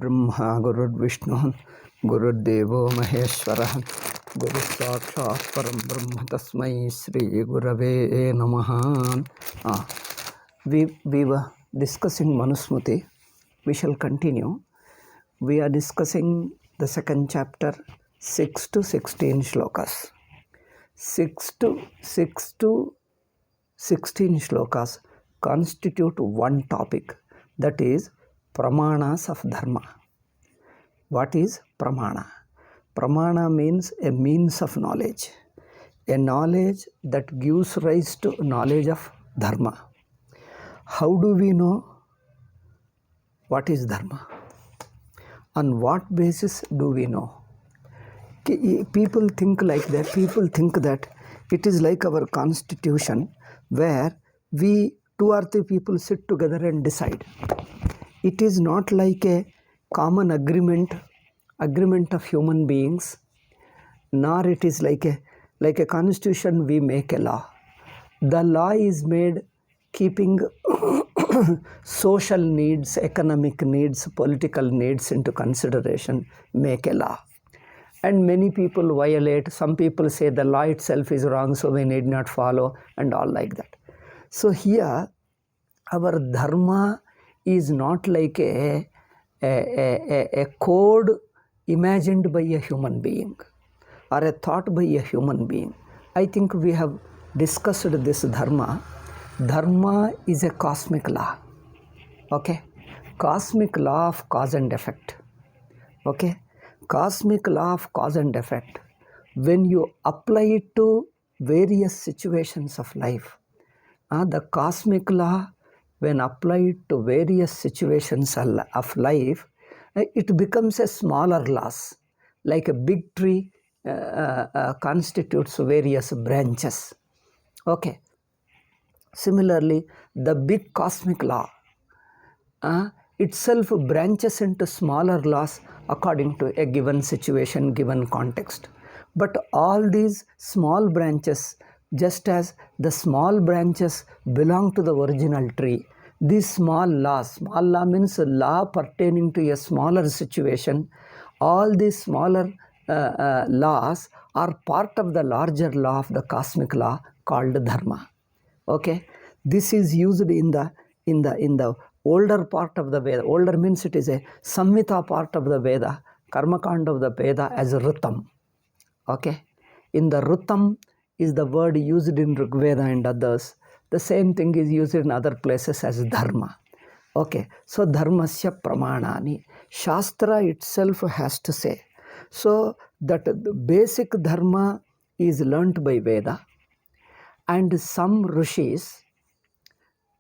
Brahma Gururvishnu Gururdevo Maheshwara Guru Sakshat Param Brahma Tasmai Sri Gurave Namaha. We were discussing Manu Smriti. We shall continue. We are discussing the second chapter, 6 to 16 shlokas. 6 to 16 shlokas constitute one topic, that is pramanas of dharma. What is pramana? Pramana means a means of knowledge, a knowledge that gives rise to knowledge of dharma. How do we know what is dharma? On what basis do we know? People think like that. People think that it is like our constitution, where we 2 or 3 people sit together and decide. It is not like a common agreement of human beings, nor it is like a constitution. We make a law. The law is made keeping social needs, economic needs, political needs into consideration. Make a law. And many people violate. Some people say the law itself is wrong, so we need not follow, and all like that. So here, our dharma is not like a code imagined by a human being or a thought by a human being. I think we have discussed this dharma. Dharma is a cosmic law. Okay? Cosmic law of cause and effect. Okay? Cosmic law of cause and effect. When you apply it to various situations of life, the cosmic law, when applied to various situations of life, it becomes a smaller laws. Like a big tree constitutes various branches. Okay. Similarly, the big cosmic law itself branches into smaller laws according to a given situation, given context. But all these small branches, just as the small branches belong to the original tree, these small law means a law pertaining to a smaller situation. All these smaller laws are part of the larger law of the cosmic law called dharma. Okay, this is used in the older part of the Veda. Older means it is a Samhita part of the Veda, Karmakanda of the Veda, as Ritam. Okay, in the Ritam is the word used in Rig Veda and others. The same thing is used in other places as dharma. Okay, so dharmasya pramanani. Shastra itself has to say. So that the basic dharma is learnt by Veda, and some rishis,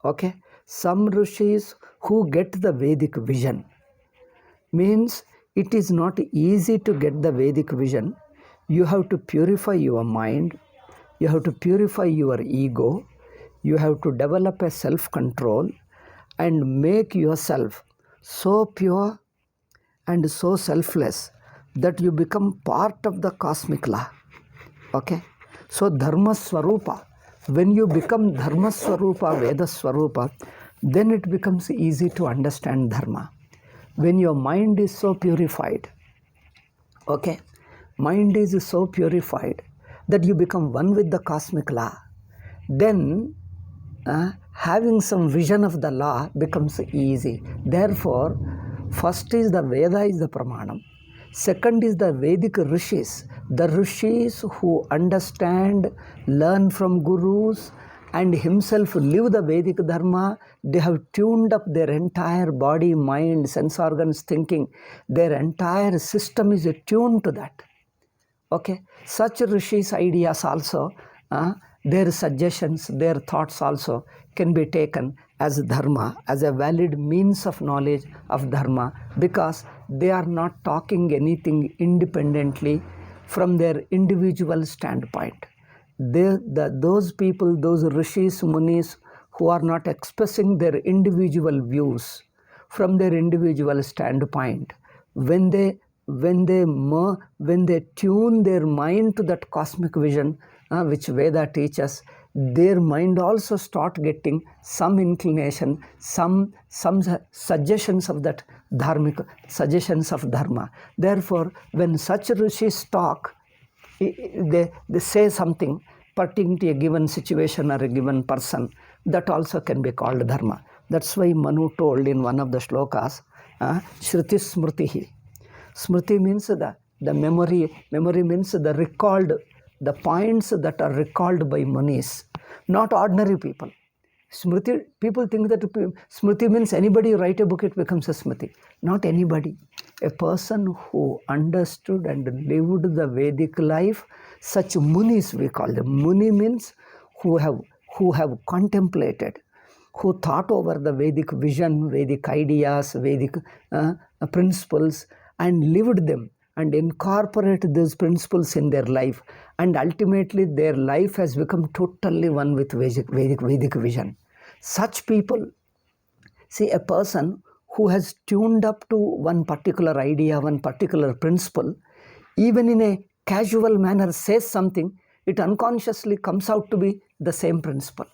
okay, some rishis who get the Vedic vision. Means it is not easy to get the Vedic vision. You have to purify your mind. You have to purify your ego. You have to develop a self-control and make yourself so pure and so selfless that you become part of the cosmic law. Okay? So Dharma Swarupa, when you become Dharma Swarupa, Veda Swarupa, then it becomes easy to understand Dharma. When your mind is so purified, okay, mind is so purified that you become one with the cosmic law, then having some vision of the law becomes easy. Therefore, first is the Veda is the Pramanam. Second is the Vedic rishis. The rishis who understand, learn from gurus, and himself live the Vedic dharma. They have tuned up their entire body, mind, sense organs, thinking. Their entire system is attuned to that. Okay, such rishis' ideas also, their suggestions, their thoughts also can be taken as dharma, as a valid means of knowledge of dharma, because they are not talking anything independently from their individual standpoint. Those people, those rishis, munis, who are not expressing their individual views from their individual standpoint, when they tune their mind to that cosmic vision, which Veda teaches, their mind also start getting some inclination, some suggestions of that dharmic, suggestions of dharma. Therefore, when such rishis talk, they say something pertaining to a given situation or a given person, that also can be called dharma. That's why Manu told in one of the shlokas, Shruti Smritihi. Smriti means the memory. Memory means the recalled, the points that are recalled by Munis, not ordinary people. Smriti, people think that Smriti means anybody write a book, it becomes a Smriti. Not anybody. A person who understood and lived the Vedic life, such Munis we call them. Muni means who have contemplated, who thought over the Vedic vision, Vedic ideas, Vedic principles, and lived them and incorporate these principles in their life, and ultimately their life has become totally one with Vedic vision. Such people, see, a person who has tuned up to one particular idea, one particular principle, even in a casual manner says something, it unconsciously comes out to be the same principle.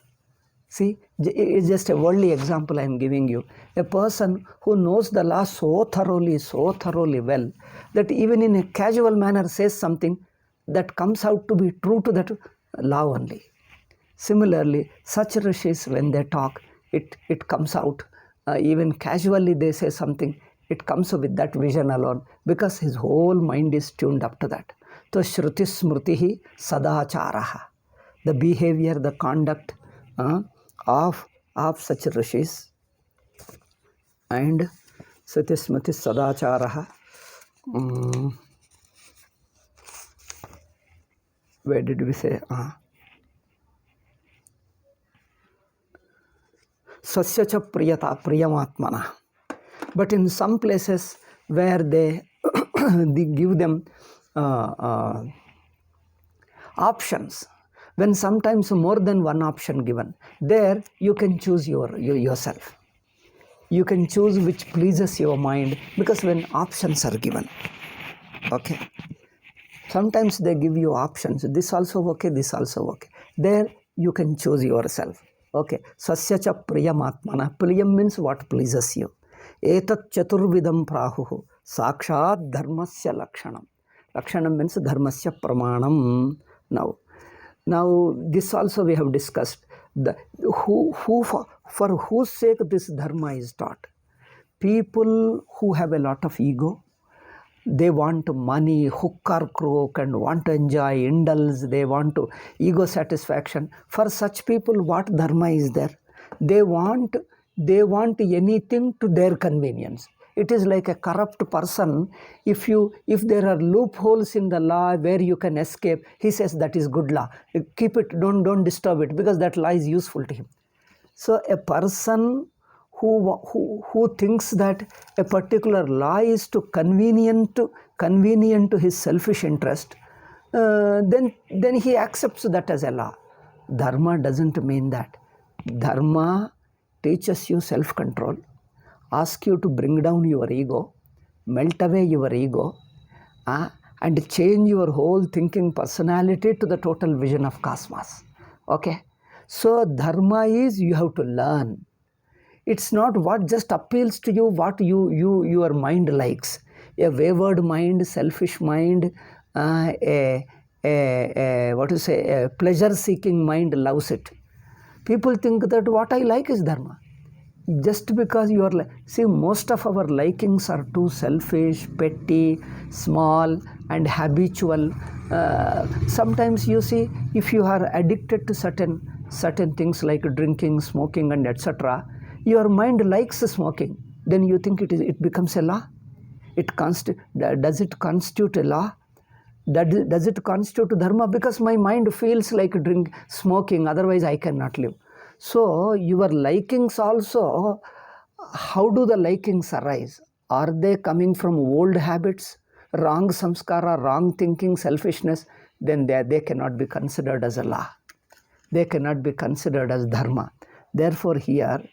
See, it's just a worldly example I am giving you. A person who knows the law so thoroughly well, that even in a casual manner says something that comes out to be true to that law only. Similarly, such rishis, when they talk, it comes out. Even casually they say something, it comes with that vision alone, because his whole mind is tuned up to that. So, Shruti Smritihi Sadacharaha. The behavior, the conduct of such rishis, and Shruti Smriti Sadacharaha. Where did we say? Sasya cha priyata priyamatmana. But in some places where they, they give them options, when sometimes more than one option given, there you can choose yourself. You can choose which pleases your mind, because when options are given, okay. Sometimes they give you options, this also okay, this also okay. There you can choose yourself. Okay. Sasya cha priyamatmana. Priyam means what pleases you. Etat chaturvidam prahuhu. Sakshat dharmasya lakshanam. Lakshanam means dharmasya pramanam. Now this also we have discussed. For whose sake this dharma is taught. People who have a lot of ego, they want money, hook or crook, and want to enjoy, indulge, they want to ego satisfaction. For such people, what dharma is there? They want anything to their convenience. It is like a corrupt person. If there are loopholes in the law where you can escape, he says that is good law. Keep it, don't disturb it, because that law is useful to him. So a person who thinks that a particular law is convenient to his selfish interest, then he accepts that as a law. Dharma doesn't mean that. Dharma teaches you self-control, asks you to bring down your ego, melt away your ego, and change your whole thinking personality to the total vision of cosmos. Okay? So dharma is you have to learn. It's not what just appeals to you, what your mind likes. A wayward mind, selfish mind, a pleasure-seeking mind loves it. People think that what I like is dharma. Just because you are see, most of our likings are too selfish, petty, small, and habitual. Sometimes you see, if you are addicted to certain things like drinking, smoking, and etc., your mind likes smoking. Then you think it becomes a law. Does it constitute a law? Does it constitute dharma? Because my mind feels like smoking, otherwise I cannot live. So your likings also, how do the likings arise? Are they coming from old habits, wrong samskara, wrong thinking, selfishness? Then they cannot be considered as a law. They cannot be considered as dharma. Therefore here,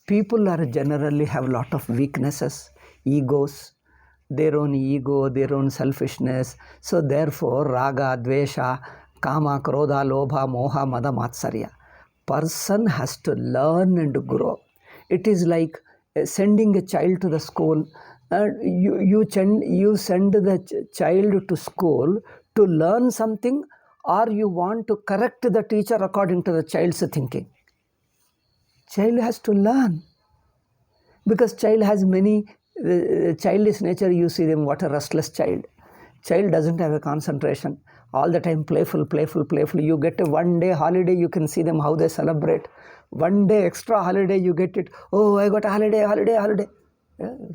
people are generally have a lot of weaknesses, egos, their own ego, their own selfishness. So therefore, raga, dvesha, Kama, Krodha, Lobha, Moha, Mada, Matsarya. Person has to learn and grow. It is like sending a child to the school. You send the child to school to learn something, or you want to correct the teacher according to the child's thinking. Child has to learn, because child has many childish nature. You see them, what a restless child doesn't have a concentration, all the time playful. You get a 1 day holiday, you can see them how they celebrate. 1 day extra holiday, you get it, oh, I got a holiday.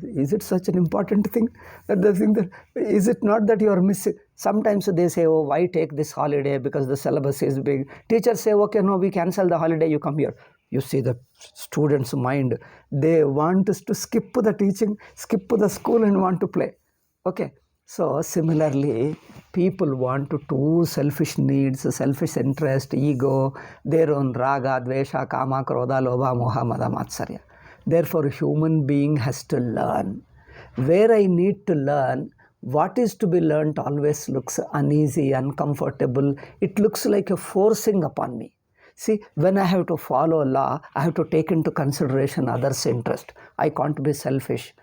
Is it such an important thing? Is it not that you are missing? Sometimes they say, oh, why take this holiday, because the syllabus is big. Teachers say, okay, no, we cancel the holiday, you come here. You see the students' mind, they want us to skip the teaching, skip the school and want to play. Okay, so similarly, people want to do selfish needs, selfish interest, ego, their own raga, dvesha, kama, krodha, lobha, moha, mada, matsarya. Therefore, human being has to learn. Where I need to learn, what is to be learnt always looks uneasy, uncomfortable. It looks like a forcing upon me. See, when I have to follow law, I have to take into consideration others' interest. I can't be selfish.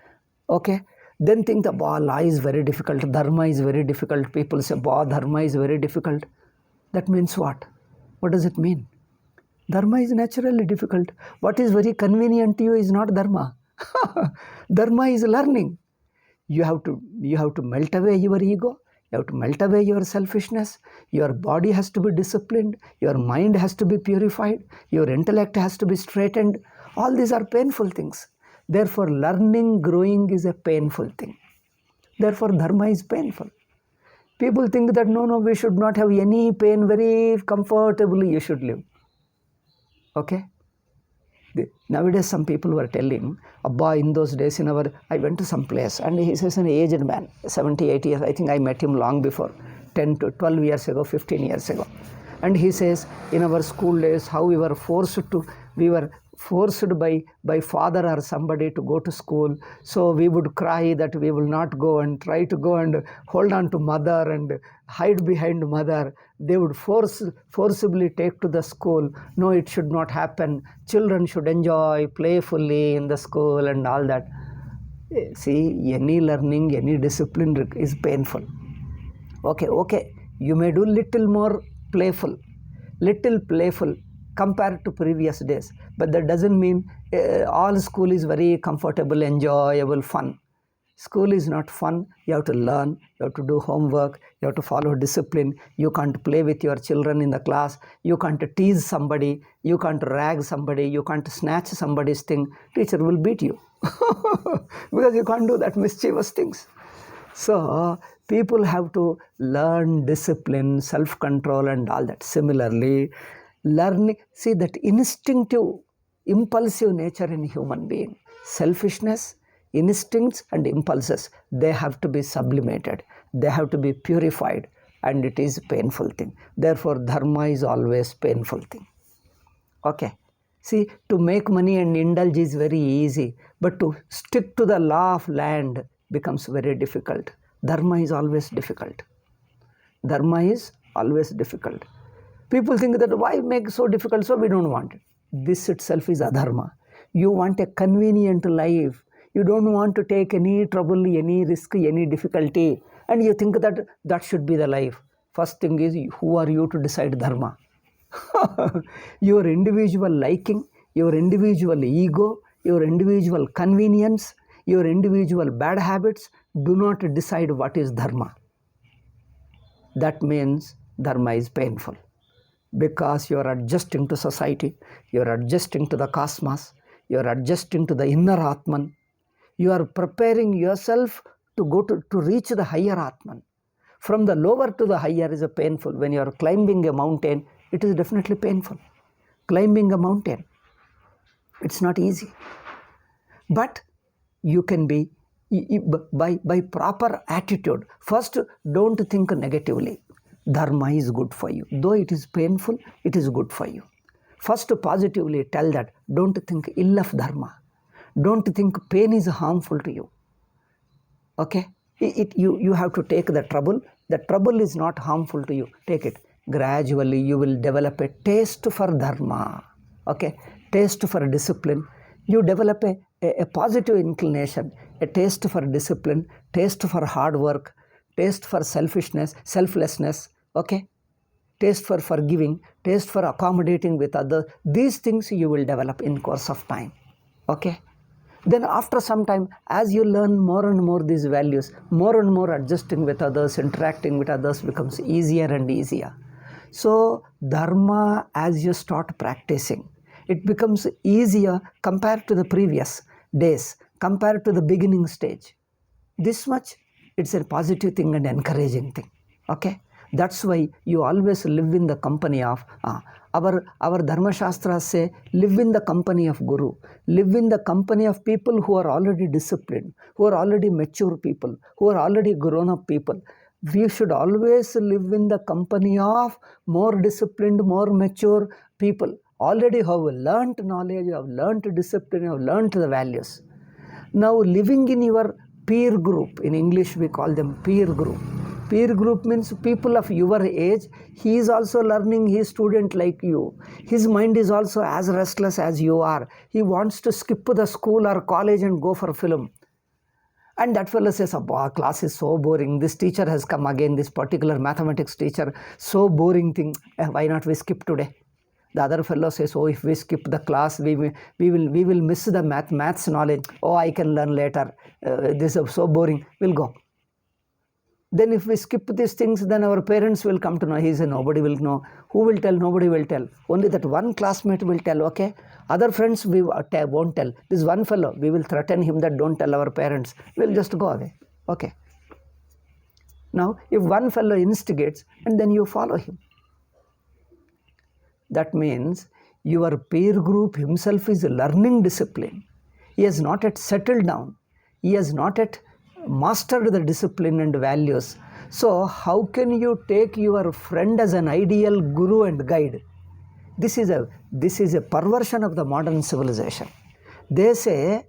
Okay? Then think that law is very difficult, dharma is very difficult. People say, dharma is very difficult. That means what? What does it mean? Dharma is naturally difficult. What is very convenient to you is not dharma. Dharma is learning. You have to melt away your ego. You have to melt away your selfishness. Your body has to be disciplined. Your mind has to be purified. Your intellect has to be straightened. All these are painful things. Therefore, learning, growing is a painful thing. Therefore, dharma is painful. People think that no, we should not have any pain, very comfortably you should live. Okay? Nowadays, some people were telling, Abba, in those days, I went to some place, and he says, an aged man, 70, 80 years, I think I met him long before, 10 to 12 years ago, 15 years ago. And he says, in our school days, how we were forced by father or somebody to go to school. So we would cry that we will not go, and try to go and hold on to mother and hide behind mother. They would forcibly take to the school. No, it should not happen. Children should enjoy playfully in the school and all that. See, any learning, any discipline is painful. Okay, you may do little more playful compared to previous days, but that doesn't mean all school is very comfortable, enjoyable, fun. School is not fun. You have to learn, you have to do homework, you have to follow discipline. You can't play with your children in the class, you can't tease somebody, you can't rag somebody, you can't snatch somebody's thing. Teacher will beat you because you can't do that mischievous things. So people have to learn discipline, self-control and all that. Similarly, learning, see that instinctive, impulsive nature in human being, selfishness, instincts and impulses, they have to be sublimated, they have to be purified, and it is a painful thing. Therefore, dharma is always painful thing. Okay. See, to make money and indulge is very easy, but to stick to the law of land becomes very difficult. Dharma is always difficult. Dharma is always difficult. People think that why make so difficult, so we don't want it. This itself is adharma. You want a convenient life. You don't want to take any trouble, any risk, any difficulty, and you think that that should be the life. First thing is, who are you to decide dharma? Your individual liking, your individual ego, your individual convenience, your individual bad habits do not decide what is dharma. That means dharma is painful, because you are adjusting to society, you are adjusting to the cosmos, you are adjusting to the inner Atman. You are preparing yourself to go to reach the higher Atman. From the lower to the higher is a painful. When you are climbing a mountain, it is definitely painful. Climbing a mountain, it's not easy. But you can be, by proper attitude. First, don't think negatively. Dharma is good for you. Though it is painful, it is good for you. First, positively tell that. Don't think ill of dharma. Don't think pain is harmful to you. Okay? You have to take the trouble. The trouble is not harmful to you. Take it. gradually you will develop a taste for dharma, okay, taste for discipline. You develop a positive inclination, a taste for discipline, taste for hard work, taste for selflessness, okay, taste for forgiving, taste for accommodating with others. These things you will develop in course of time, okay. Then after some time, as you learn more and more these values, more and more adjusting with others, interacting with others becomes easier and easier. So dharma, as you start practicing, it becomes easier compared to the previous days, compared to the beginning stage. This much, it's a positive thing and encouraging thing, okay. That's why you always live in the company of our dharma shastras say, live in the company of guru, live in the company of people who are already disciplined, who are already mature people, who are already grown up people. We should always live in the company of more disciplined, more mature people, already have learnt knowledge, have learnt discipline, have learnt the values. Now living in your peer group, in English we call them peer group. Peer group means people of your age. He is also learning, he is student like you. His mind is also as restless as you are. He wants to skip the school or college and go for film. And that fellow says, oh, class is so boring. This teacher has come again, this particular mathematics teacher, so boring thing. Why not we skip today? The other fellow says, oh, if we skip the class, we will miss the maths knowledge. Oh, I can learn later. This is so boring. We'll go. Then if we skip these things, then our parents will come to know. He said, nobody will know. Who will tell? Nobody will tell. Only that one classmate will tell, okay? Other friends we won't tell. This one fellow, we will threaten him that don't tell our parents. We'll just go away. Okay. Now, if one fellow instigates, and then you follow him. That means your peer group himself is learning discipline. He has not yet settled down. He has not yet mastered the discipline and values. So how can you take your friend as an ideal guru and guide? This is a perversion of the modern civilization. They say,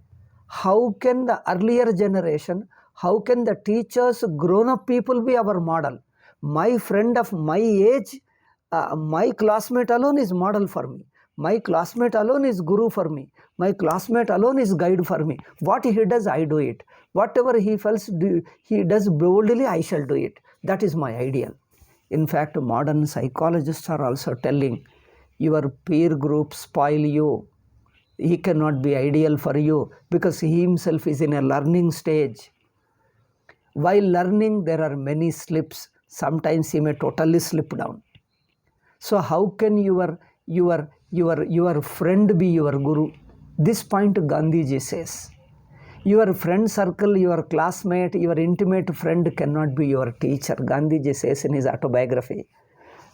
how can the earlier generation, how can the teachers, grown-up people be our model? My friend of my age, my classmate alone is model for me. My classmate alone is guru for me. My classmate alone is guide for me. What he does, I do it. Whatever he does boldly, I shall do it. That is my ideal. In fact, modern psychologists are also telling, your peer group spoil you. He cannot be ideal for you because he himself is in a learning stage. While learning, there are many slips. Sometimes he may totally slip down. So how can your friend be your guru? This point Gandhiji says. Your friend circle, your classmate, your intimate friend cannot be your teacher, Gandhiji says in his autobiography.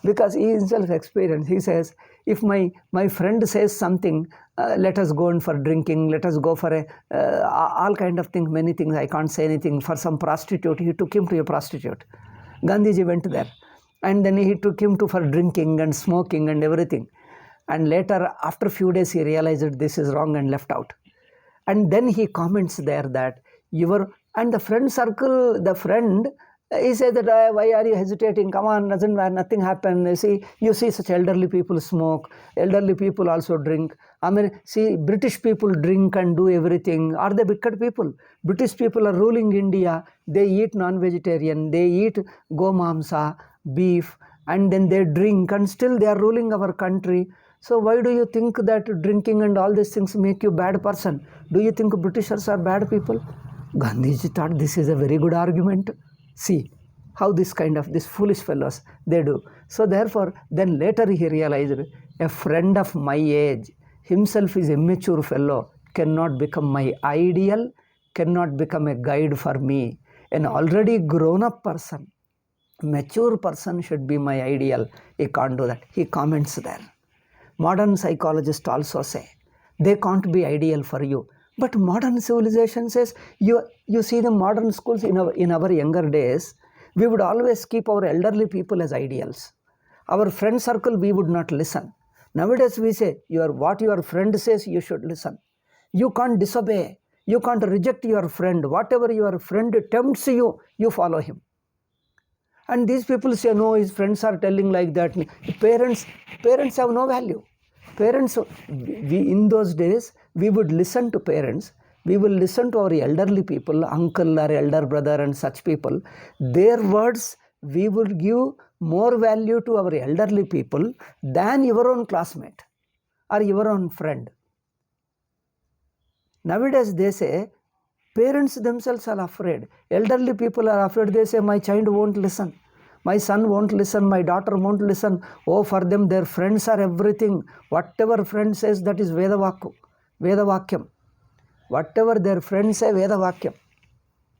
Because he himself experienced, he says, if my friend says something, let us go in for drinking, let us go for all kind of things, many things, I can't say anything, for some prostitute, he took him to a prostitute. Gandhiji went there. And then he took him for drinking and smoking and everything. And later, after a few days, he realized that this is wrong and left out. And then he comments there that and the friend circle, the friend, he said that, why are you hesitating? Come on, nothing happened. You see such elderly people smoke. Elderly people also drink. I mean, see, British people drink and do everything. Are they wicked people? British people are ruling India. They eat non-vegetarian. They eat gomamsa, beef, and then they drink, and still they are ruling our country. So why do you think that drinking and all these things make you a bad person? Do you think Britishers are bad people? Gandhiji thought this is a very good argument. See how these foolish fellows, they do. So therefore, then later he realized, a friend of my age, himself is a immature fellow, cannot become my ideal, cannot become a guide for me. An already grown up person, mature person should be my ideal. He can't do that. He comments there. Modern psychologists also say, they can't be ideal for you. But modern civilization says, you see the modern schools in our younger days, we would always keep our elderly people as ideals. Our friend circle, we would not listen. Nowadays we say, what your friend says, you should listen. You can't disobey. You can't reject your friend. Whatever your friend tempts you, you follow him. And these people say, no, his friends are telling like that. Parents have no value. Parents, in those days, we would listen to parents. We will listen to our elderly people, uncle or elder brother and such people. Their words, we would give more value to our elderly people than your own classmate or your own friend. Nowadays, they say, parents themselves are afraid. Elderly people are afraid. They say, my child won't listen. My son won't listen. My daughter won't listen. Oh, for them, their friends are everything. Whatever friend says, that is Vedavakyam. Whatever their friends say, Vedavakyam.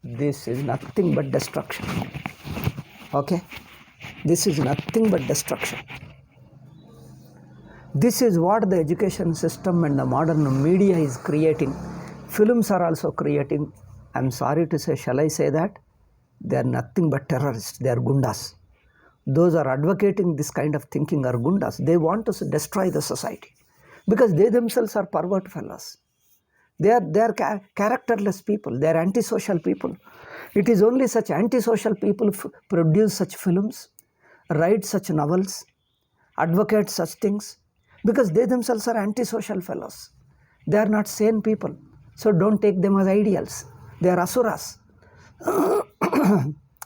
This is nothing but destruction. Okay? This is nothing but destruction. This is what the education system and the modern media is creating. Films are also creating. I'm sorry to say, shall I say that? They are nothing but terrorists. They are gundas. Those are advocating this kind of thinking are gundas. They want to destroy the society because they themselves are pervert fellows. They are characterless people. They are antisocial people. It is only such antisocial people produce such films, write such novels, advocate such things, because they themselves are antisocial fellows. They are not sane people. So don't take them as ideals. They are asuras.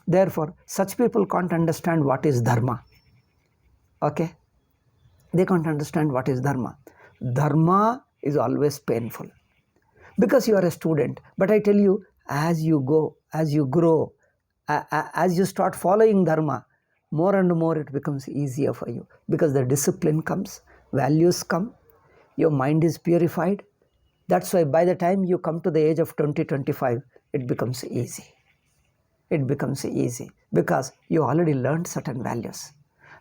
Therefore, such people can't understand what is dharma. Okay? They can't understand what is dharma. Dharma is always painful. Because you are a student. But I tell you, as you go, as you grow, as you start following dharma, more and more it becomes easier for you. Because the discipline comes, values come, your mind is purified. That's why by the time you come to the age of 20-25, it becomes easy. It becomes easy because you already learned certain values.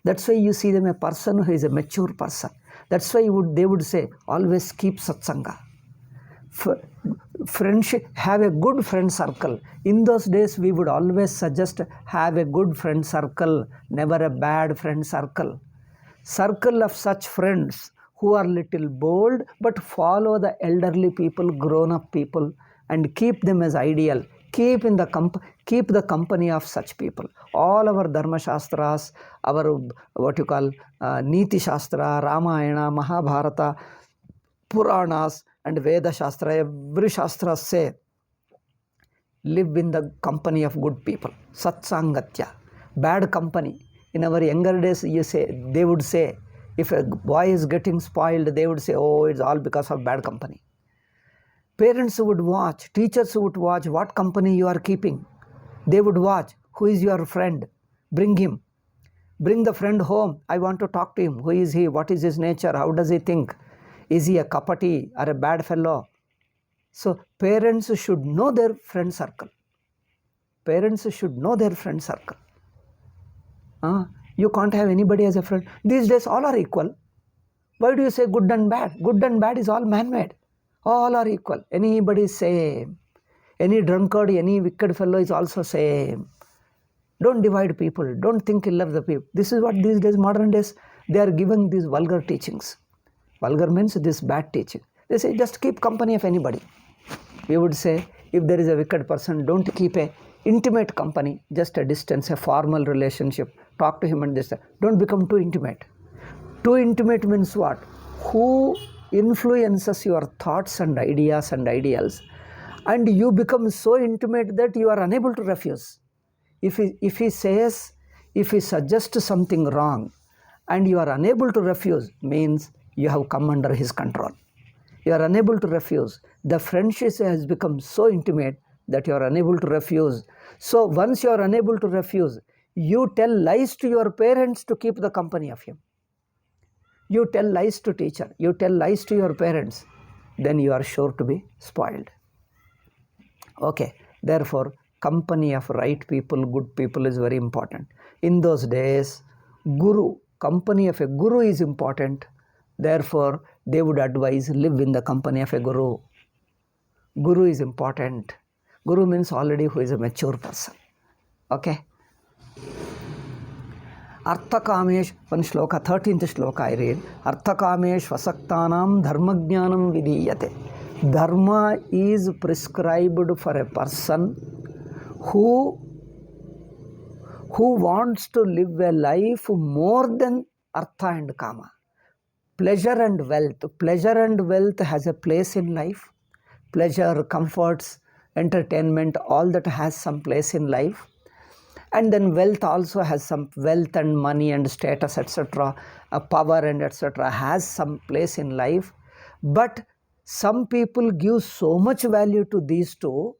That's why you see them a person who is a mature person. That's why they would say, always keep satsanga. Friendship, have a good friend circle. In those days, we would always suggest have a good friend circle, never a bad friend circle. Circle of such friends who are little bold, but follow the elderly people, grown-up people, and keep them as ideal. Keep the company of such people. All our Dharma Shastras, our Niti Shastra, Ramayana, Mahabharata, Puranas, and Veda Shastra, every Shastra say, live in the company of good people. Satsangatya. Bad company. In our younger days, they would say, if a boy is getting spoiled, they would say, oh, it's all because of bad company. Parents would watch, teachers would watch what company you are keeping. They would watch, who is your friend? Bring him. Bring the friend home. I want to talk to him. Who is he? What is his nature? How does he think? Is he a kapati or a bad fellow? So parents should know their friend circle. Parents should know their friend circle. You can't have anybody as a friend. These days all are equal. Why do you say good and bad? Good and bad is all man-made. All are equal. Anybody is same. Any drunkard, any wicked fellow is also same. Don't divide people. Don't think ill of the people. This is what these days, modern days, they are giving these vulgar teachings. Vulgar means this bad teaching. They say just keep company of anybody. We would say if there is a wicked person, don't keep a intimate company, just a distance, a formal relationship. Talk to him and this. Don't become too intimate. Too intimate means what? Who influences your thoughts and ideas and ideals, and you become so intimate that you are unable to refuse. If he suggests something wrong and you are unable to refuse, means you have come under his control. You are unable to refuse. The friendship has become so intimate that you are unable to refuse. So once you are unable to refuse, you tell lies to your parents to keep the company of him. You tell lies to teacher. You tell lies to your parents. Then you are sure to be spoiled. Okay. Therefore, company of right people, good people is very important. In those days, company of a guru is important. Therefore, they would advise live in the company of a guru. Guru is important. Guru means already who is a mature person. Okay. Arthakamesh, one shloka, 13th shloka I read. Arthakamesh vasaktanam dharmajnanam vidhiyate. Dharma is prescribed for a person who who wants to live a life more than artha and kama. Pleasure and wealth. Pleasure and wealth has a place in life. Pleasure, comforts, entertainment, all that has some place in life. And then wealth also has some, wealth and money and status, etc., power and etc., has some place in life. But some people give so much value to these two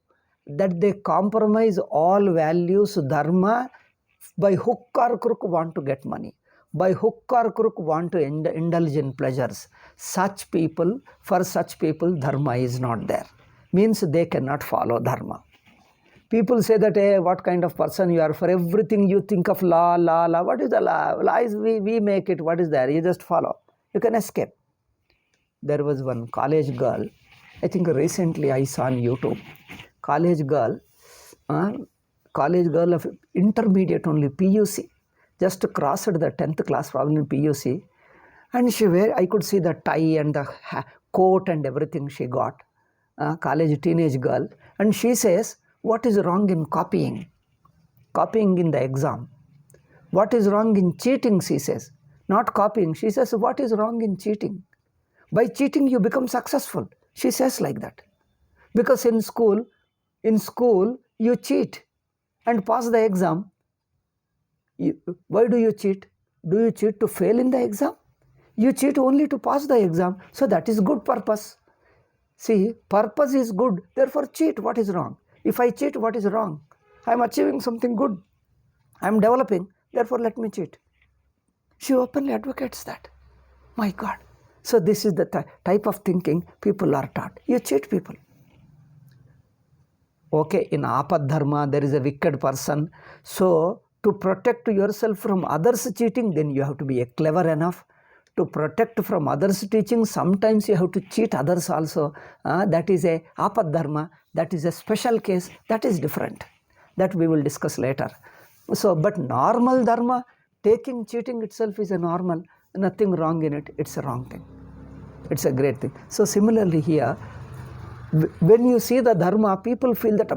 that they compromise all values, dharma, by hook or crook want to get money. By hook or crook want to indulge in pleasures. Such people, for such people, dharma is not there. Means they cannot follow dharma. People say that, hey, what kind of person you are? For everything you think of law. What is the law? Law is we make it. What is there? You just follow. You can escape. There was one college girl, I think recently I saw on YouTube. College girl of intermediate only, PUC, just crossed the 10th class probably in PUC. And I could see the tie and the coat and everything she got. College teenage girl. And she says, what is wrong in copying? Copying in the exam. What is wrong in cheating, she says. Not copying. She says, what is wrong in cheating? By cheating, you become successful. She says like that. Because in school, you cheat and pass the exam. Why do you cheat? Do you cheat to fail in the exam? You cheat only to pass the exam. So that is good purpose. See, purpose is good. Therefore, cheat. What is wrong? If I cheat, what is wrong? I am achieving something good. I am developing. Therefore, let me cheat. She openly advocates that. My God. So this is the type of thinking people are taught. You cheat people. Okay, in apad dharma, there is a wicked person. So to protect yourself from others cheating, then you have to be clever enough. To protect from others teaching, sometimes you have to cheat others also. That is a apad dharma. That is a special case. That is different. That we will discuss later. So, but normal dharma, cheating itself is a normal. Nothing wrong in it. It's a wrong thing. It's a great thing. So similarly here, when you see the dharma, people feel that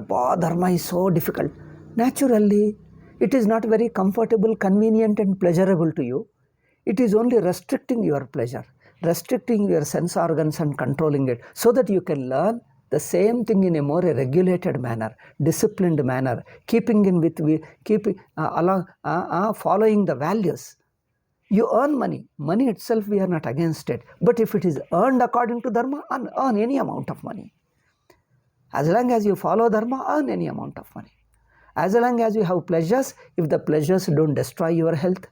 dharma is so difficult. Naturally, it is not very comfortable, convenient and pleasurable to you. It is only restricting your pleasure, restricting your sense organs and controlling it, so that you can learn the same thing in a more regulated manner, disciplined manner, keeping in with, following the values. You earn money. Money itself, we are not against it. But if it is earned according to dharma, earn any amount of money. As long as you follow dharma, earn any amount of money. As long as you have pleasures, if the pleasures don't destroy your health,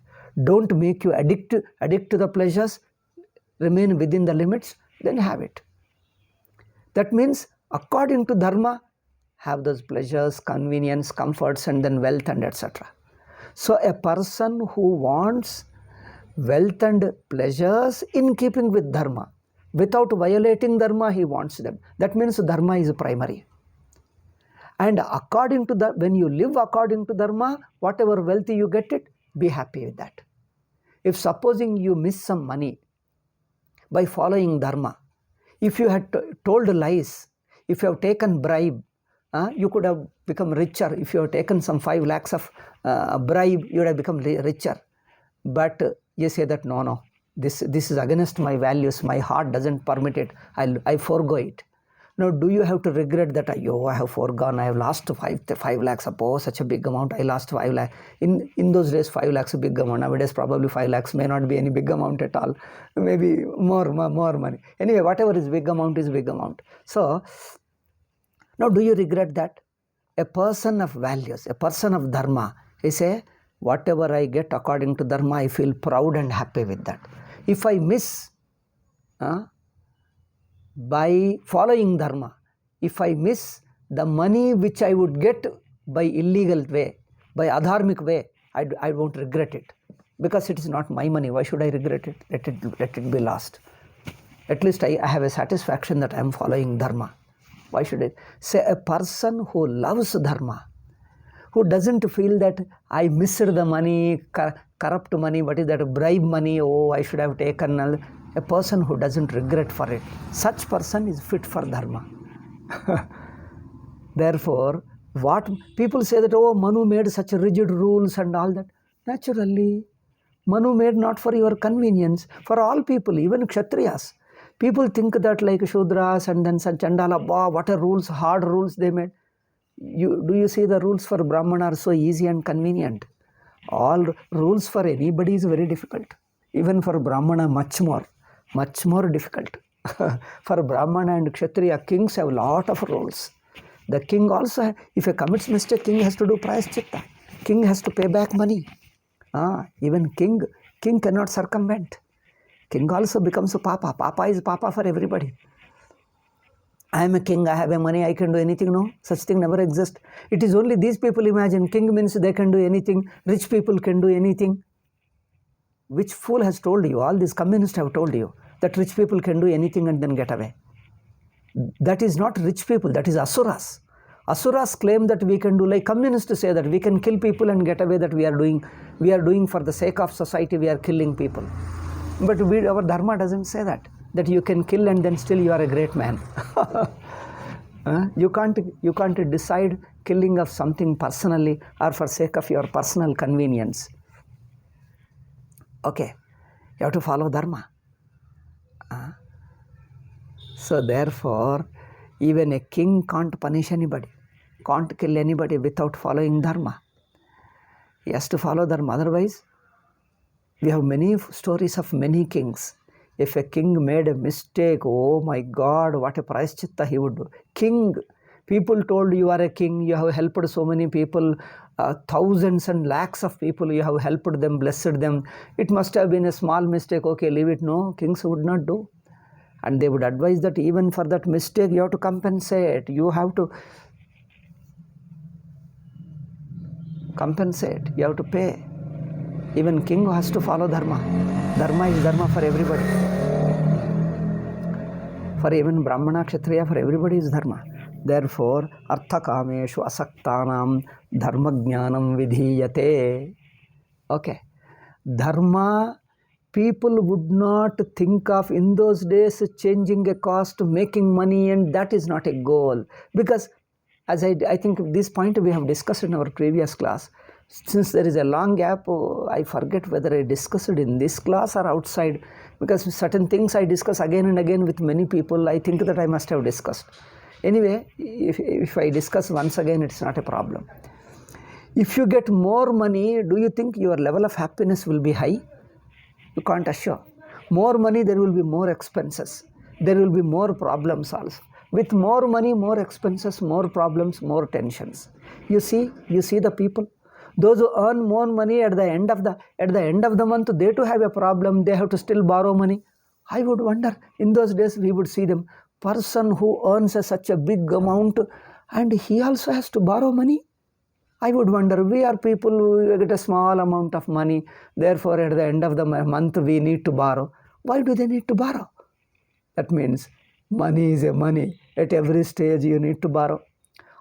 don't make you addict to the pleasures, remain within the limits, then have it. That means according to dharma, have those pleasures, convenience, comforts, and then wealth and etc. So a person who wants wealth and pleasures in keeping with dharma, without violating dharma, he wants them. That means dharma is primary. And according to when you live according to dharma, whatever wealth you get it, be happy with that. If supposing you miss some money by following dharma, if you had told lies, if you have taken bribe, you could have become richer. If you have taken some 5 lakhs of bribe, you would have become richer. But you say that no, this is against my values, my heart doesn't permit it, I forego it. Now, do you have to regret that, I have foregone, I have lost 5 lakhs, such a big amount, I lost 5 lakhs. In those days, 5 lakhs a big amount. Nowadays, probably 5 lakhs may not be any big amount at all. Maybe more money. Anyway, whatever is big amount is big amount. So, now do you regret that? A person of values, a person of dharma, he say, whatever I get according to dharma, I feel proud and happy with that. If I miss, by following dharma, if I miss the money which I would get by illegal way, by adharmic way, I won't regret it, because it is not my money. Why should I regret it? Let it be lost. At least I have a satisfaction that I am following dharma. Why should I? Say a person who loves dharma, who doesn't feel that I missed the money, corrupt money, what is that, bribe money, I should have taken. A person who doesn't regret for it, such person is fit for dharma. Therefore, What people say that, oh, Manu made such rigid rules and all that. Naturally, Manu made not for your convenience, for all people, even Kshatriyas. People think that like Shudras and then such Chandala, wow, what a rules, hard rules they made. Do you see the rules for Brahmana are so easy and convenient? All rules for anybody is very difficult. Even for Brahmana, much more difficult. For Brahmana and Kshatriya, kings have a lot of rules. The king also, if he commits mistake, king has to do prayaschitta. King has to pay back money. Even king cannot circumvent. King also becomes a papa. Papa is papa for everybody. I am a king, I have a money, I can do anything. No, such thing never exists. It is only these people imagine king means they can do anything, rich people can do anything. Which fool has told you? All these communists have told you that rich people can do anything and then get away. That is not rich people, that is asuras. Asuras claim that we can do, like communists say that we can kill people and get away, that we are doing for the sake of society, we are killing people. But our dharma doesn't say that you can kill and then still you are a great man. You can't decide killing of something personally or for sake of your personal convenience. Okay, you have to follow dharma. So therefore, even a king can't punish anybody, can't kill anybody without following dharma. He has to follow dharma. Otherwise, we have many stories of many kings. If a king made a mistake, oh my God, what a prayaschitta he would do. King, people told you are a king, you have helped so many people, thousands and lakhs of people, you have helped them, blessed them. It must have been a small mistake, okay, leave it. No, kings would not do. And they would advise that even for that mistake, you have to compensate. You have to compensate. You have to pay. Even king has to follow dharma. Dharma is dharma for everybody. For even Brahmana, Kshatriya, for everybody is dharma. Therefore, artha kameshu asaktanam dharma jnanam vidhiyate. Okay. Dharma, people would not think of in those days changing a cost, making money, and that is not a goal. Because as I think this point we have discussed in our previous class. Since there is a long gap, I forget whether I discussed it in this class or outside, because certain things I discuss again and again with many people, I think that I must have discussed. Anyway, if I discuss once again, it's not a problem. If you get more money, do you think your level of happiness will be high? You can't assure. More money, there will be more expenses. There will be more problems also. With more money, more expenses, more problems, more tensions. You see the people. Those who earn more money at the end of the month, they too have a problem. They have to still borrow money. I would wonder, in those days we would see them, person who earns such a big amount and he also has to borrow money. I would wonder, we are people who get a small amount of money, therefore at the end of the month we need to borrow. Why do they need to borrow? That means money is a money. At every stage you need to borrow.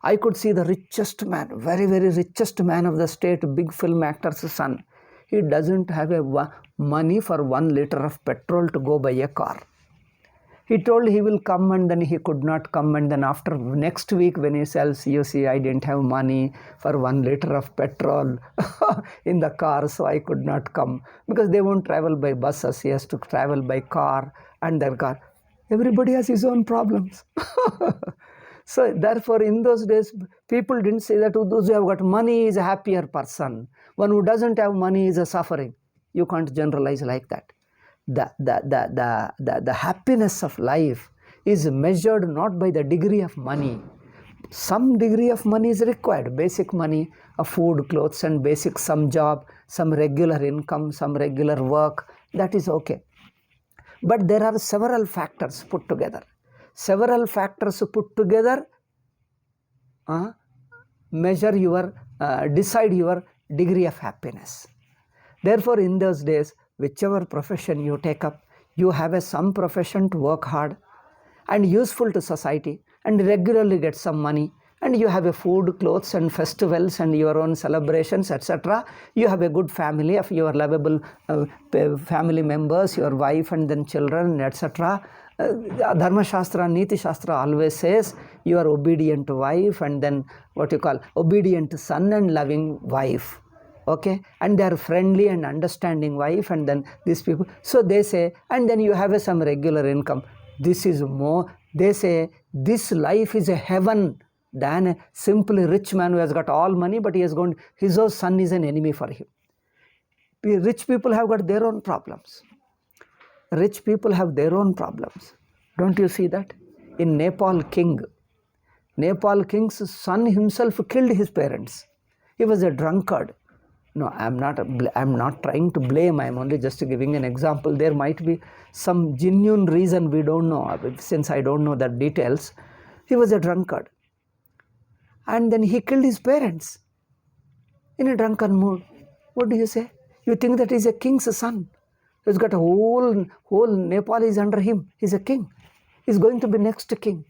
I could see the richest man, very, very richest man of the state, big film actor's son. He doesn't have money for 1 liter of petrol to go buy a car. He told he will come and then he could not come, and then after next week when he sells, you see, I didn't have money for 1 liter of petrol in the car, so I could not come, because they won't travel by buses, he has to travel by car and their car. Everybody has his own problems. So therefore in those days, people didn't say that those who have got money is a happier person. One who doesn't have money is a suffering. You can't generalize like that. The happiness of life is measured not by the degree of money. Some degree of money is required, basic money, food, clothes and basic, some job, some regular income, some regular work, that is okay. But there are several factors put together. Several factors put together decide your degree of happiness. Therefore, in those days, whichever profession you take up, you have some profession to work hard and useful to society and regularly get some money, and you have a food, clothes and festivals and your own celebrations, etc. You have a good family of your lovable family members, your wife and then children, etc. Dharma Shastra, Niti Shastra always says you are obedient wife and then what you call obedient son and loving wife. Okay, and they are friendly and understanding wife, and then these people, so they say, and then you have some regular income. This is more, they say this life is a heaven than a simply rich man who has got all money, but he has gone, his own son is an enemy for him. Rich people have got their own problems. Rich people have their own problems. Don't you see that? In Nepal king's son himself killed his parents. He was a drunkard. No, I'm not trying to blame. I'm only just giving an example. There might be some genuine reason we don't know. Since I don't know the details, he was a drunkard. And then he killed his parents in a drunken mood. What do you say? You think that he's a king's son? He's got a whole Nepal is under him. He's a king. He's going to be next king.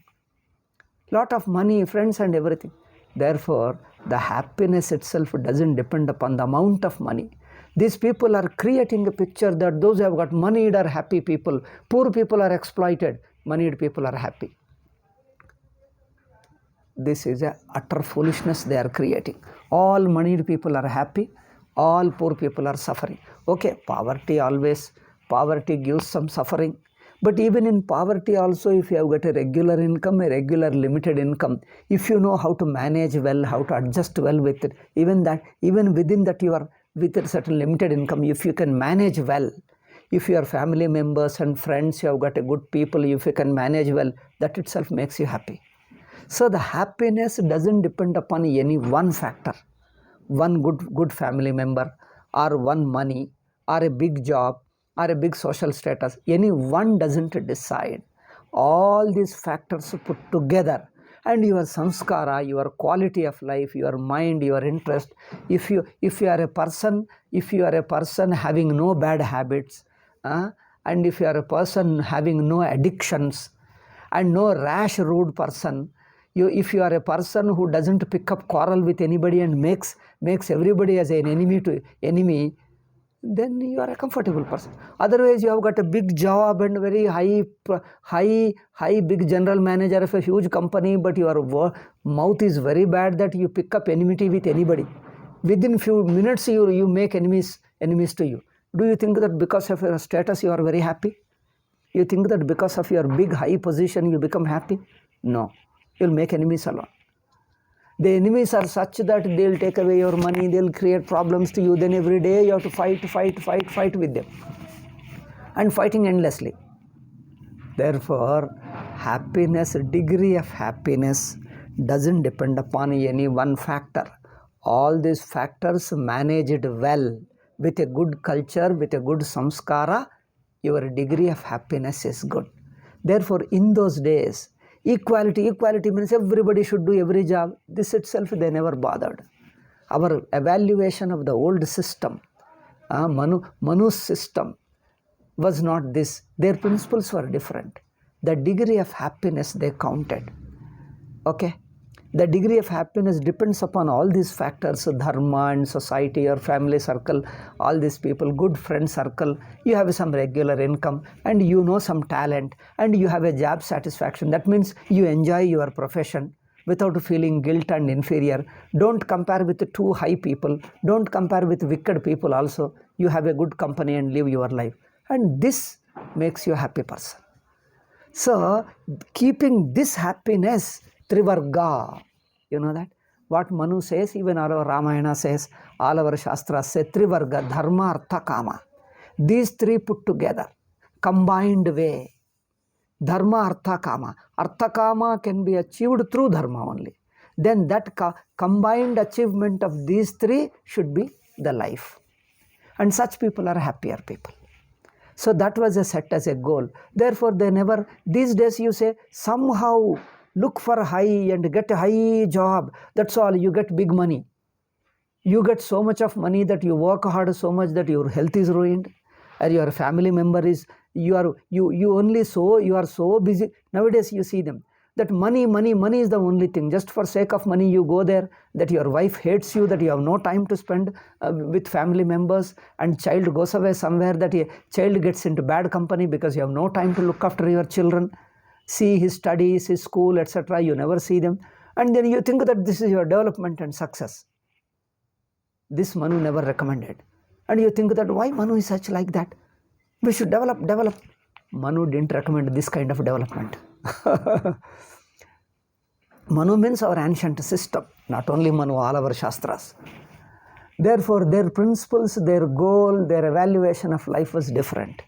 Lot of money, friends and everything. Therefore, the happiness itself doesn't depend upon the amount of money. These people are creating a picture that those who have got moneyed are happy people. Poor people are exploited. Moneyed people are happy. This is a utter foolishness they are creating. All moneyed people are happy. All poor people are suffering. Okay, poverty gives some suffering. But even in poverty also, if you have got a regular income, a regular limited income, if you know how to manage well, how to adjust well with it, even within that you are with a certain limited income, if you can manage well, if your family members and friends, you have got a good people, if you can manage well, that itself makes you happy. So the happiness doesn't depend upon any one factor, one good family member, or one money, or a big job, or a big social status. Any one doesn't decide. All these factors put together, and your samskara, your quality of life, your mind, your interest. If you are a person having no bad habits, and if you are a person having no addictions, and no rash, rude person, if you are a person who doesn't pick up quarrel with anybody and makes everybody as an enemy, then you are a comfortable person. Otherwise, you have got a big job and very high big general manager of a huge company, but your mouth is very bad that you pick up enmity with anybody. Within few minutes, you make enemies to you. Do you think that because of your status you are very happy? You think that because of your big high position you become happy? No. You'll make enemies alone. The enemies are such that they'll take away your money, they'll create problems to you, then every day you have to fight with them. And fighting endlessly. Therefore, degree of happiness doesn't depend upon any one factor. All these factors managed well, with a good culture, with a good samskara, your degree of happiness is good. Therefore, in those days, equality means everybody should do every job. This itself they never bothered. Our evaluation of the old system, Manu's system, was not this. Their principles were different. The degree of happiness they counted. Okay? The degree of happiness depends upon all these factors, dharma and society, your family circle, all these people, good friend circle, you have some regular income, and you know some talent, and you have a job satisfaction. That means you enjoy your profession without feeling guilt and inferior. Don't compare with too high people. Don't compare with wicked people also. You have a good company and live your life. And this makes you a happy person. So, keeping this happiness, Trivarga, you know that? What Manu says, even our Ramayana says, all our Shastras say, Trivarga, Dharma, Artha, Kama. These three put together, combined way. Dharma, Artha, Kama. Artha, Kama can be achieved through Dharma only. Then that combined achievement of these three should be the life. And such people are happier people. So that was set as a goal. Therefore, they never, these days you say, somehow look for high and get a high job. That's all, you get big money. You get so much of money that you work hard so much that your health is ruined, or your family member is, you are so busy. Nowadays you see them. that money is the only thing. Just for sake of money you go there, that your wife hates you, that you have no time to spend with family members, and child goes away somewhere, that a child gets into bad company because you have no time to look after your children, see his studies, his school, etc. You never see them, and then you think that this is your development and success. This Manu never recommended. And you think that why Manu is such like that? We should develop. Manu didn't recommend this kind of development. Manu means our ancient system, not only Manu, all our Shastras. Therefore, their principles, their goal, their evaluation of life was different.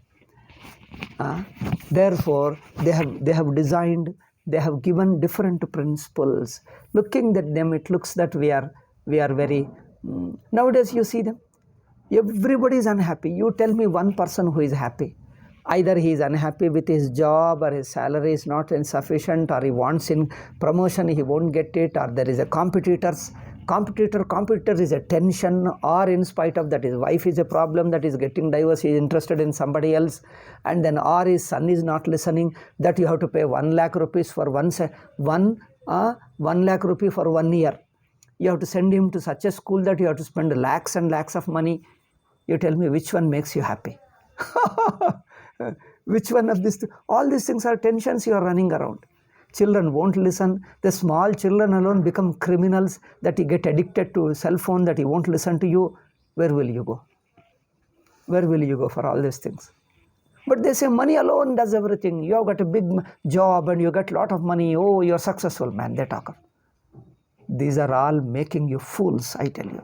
Therefore, they have designed, they have given different principles. Looking at them, it looks that we are very, nowadays you see them, everybody is unhappy. You tell me one person who is happy. Either he is unhappy with his job, or his salary is not insufficient, or he wants in promotion, he won't get it, or there is a competitor is a tension, or in spite of that his wife is a problem, that is getting divorced, he is interested in somebody else, and then or his son is not listening, that you have to pay 1 lakh rupees for 1 lakh rupee for 1 year. You have to send him to such a school that you have to spend lakhs and lakhs of money. You tell me which one makes you happy? Which one of these? All these things are tensions you are running around. Children won't listen. The small children alone become criminals, that you get addicted to a cell phone, that he won't listen to you. Where will you go? Where will you go for all these things? But they say money alone does everything. You have got a big job and you get a lot of money. Oh, you're successful, man. They talk of. These are all making you fools, I tell you.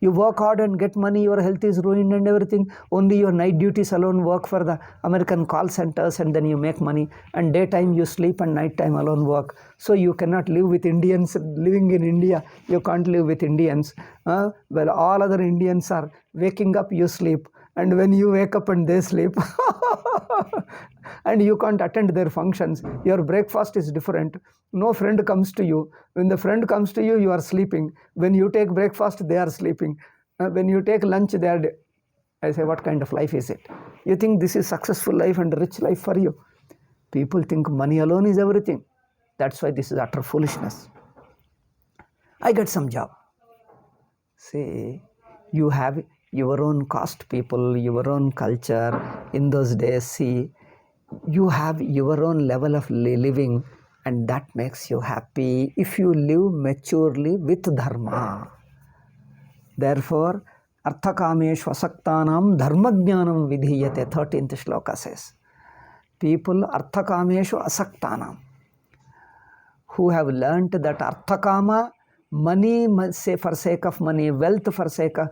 You work hard and get money, your health is ruined and everything. Only your night duties alone work for the American call centers, and then you make money. And daytime you sleep and nighttime alone work. So you cannot live with Indians living in India. You can't live with Indians. Well, all other Indians are waking up, you sleep. And when you wake up and they sleep, and you can't attend their functions, your breakfast is different. No friend comes to you. When the friend comes to you, you are sleeping. When you take breakfast, they are sleeping. When you take lunch, they are... I say, what kind of life is it? You think this is successful life and rich life for you? People think money alone is everything. That's why this is utter foolishness. I get some job. Say, you have your own caste people, your own culture. In those days, see, you have your own level of living, and that makes you happy if you live maturely with dharma. Therefore, arthakameshu asaktanam dharmajnanam vidhiyate, 13th shloka says. People arthakameshu asaktanam, who have learnt that arthakama, money say for sake of money, wealth for sake of,